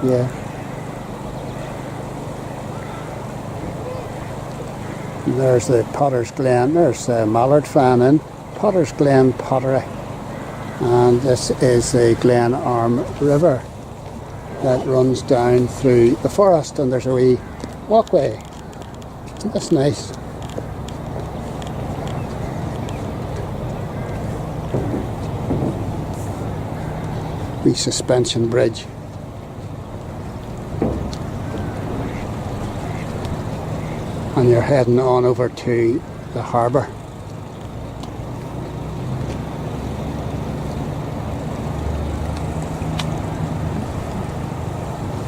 Yeah. And there's the Potter's Glen. There's the Mallard fan in Potter's Glen Pottery. And this is the Glenarm River that runs down through the forest, and there's a wee walkway. Isn't this nice? Wee suspension bridge. And you're heading on over to the harbour.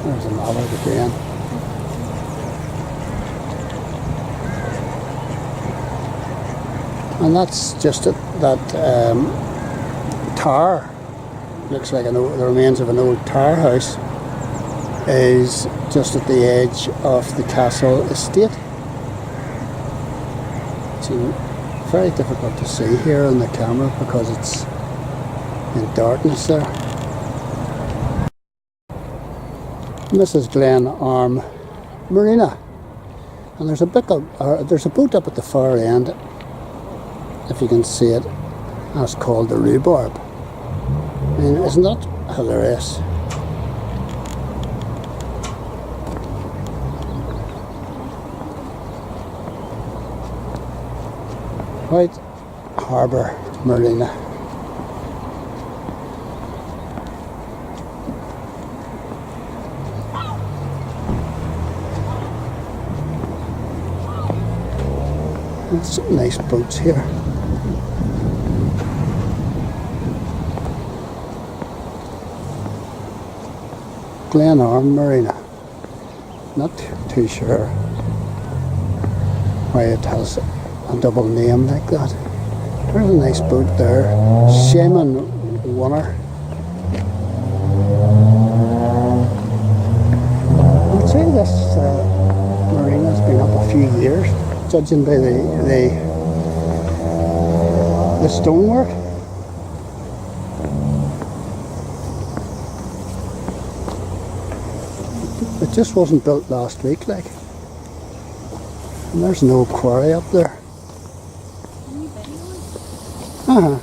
There's a mallard again. And that's just that tower. Looks like the remains of an old tower house. Is just at the edge of the castle estate. It's very difficult to see here on the camera because it's in darkness there. And this is Glenarm Marina, and there's a boat up at the far end, if you can see it, and it's called the Rhubarb. I mean, isn't that hilarious? White Harbour Marina. There's some nice boats here. Glenarm Marina. Not too sure why it has a double name like that. There's a nice boat there. Shaman Wunner. I'd say this marina's been up a few years, judging by the stonework. It just wasn't built last week, like. And there's no quarry up there. Uh-huh.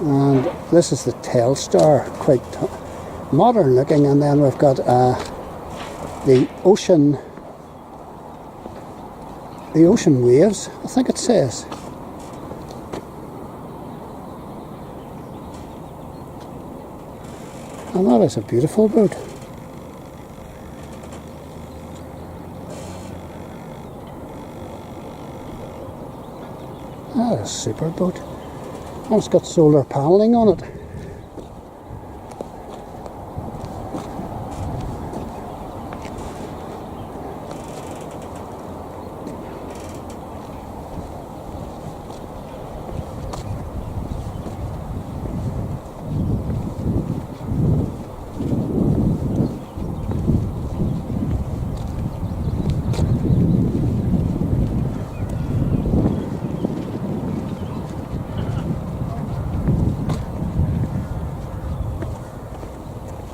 And this is the Telstar, quite modern looking, and then we've got the ocean waves, I think it says. And that is a beautiful boat. That is a super boat. And it's got solar paneling on it.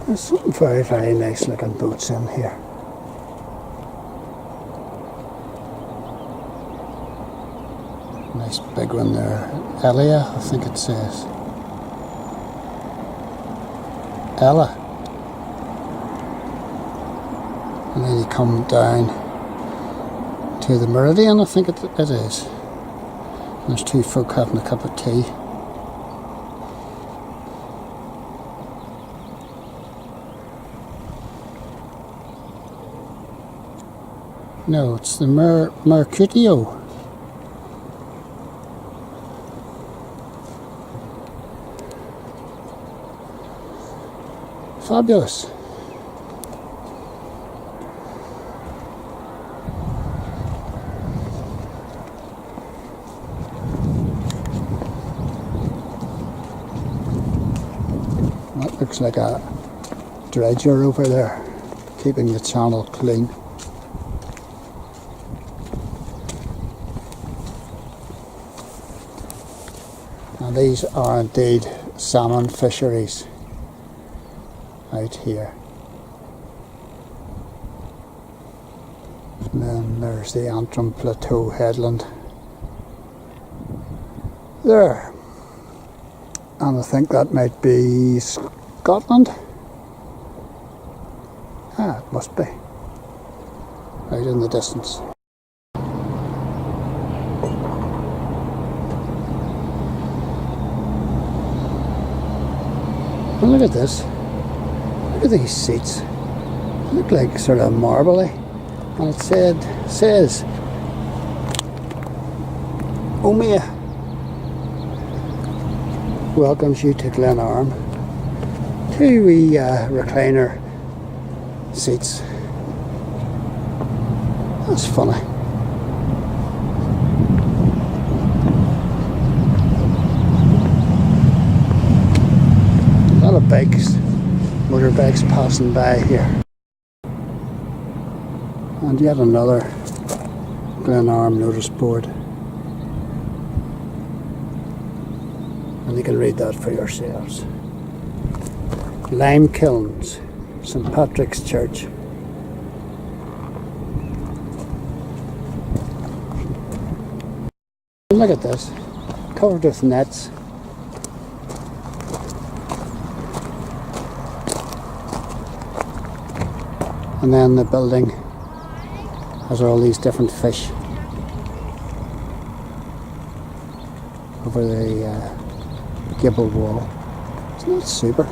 There's some very, very nice looking boats in here. Nice big one there. Elia, I think it says. Ella. And then you come down to the Meridian, I think it is. And there's two folk having a cup of tea. No, it's the Mercutio. Fabulous. That looks like a dredger over there, keeping the channel clean. And these are indeed salmon fisheries out here. And then there's the Antrim Plateau headland there. And I think that might be Scotland. Ah, it must be. Out in the distance. And look at this. Look at these seats. They look like sort of marbly. And it says Omea welcomes you to Glenarm. Two wee recliner seats. That's funny. A lot of bikes, motorbikes passing by here. And yet another Glenarm notice board. And you can read that for yourselves. Lime kilns, St. Patrick's Church. Look at this, covered with nets. And then the building has all these different fish over the gable wall. Isn't that super?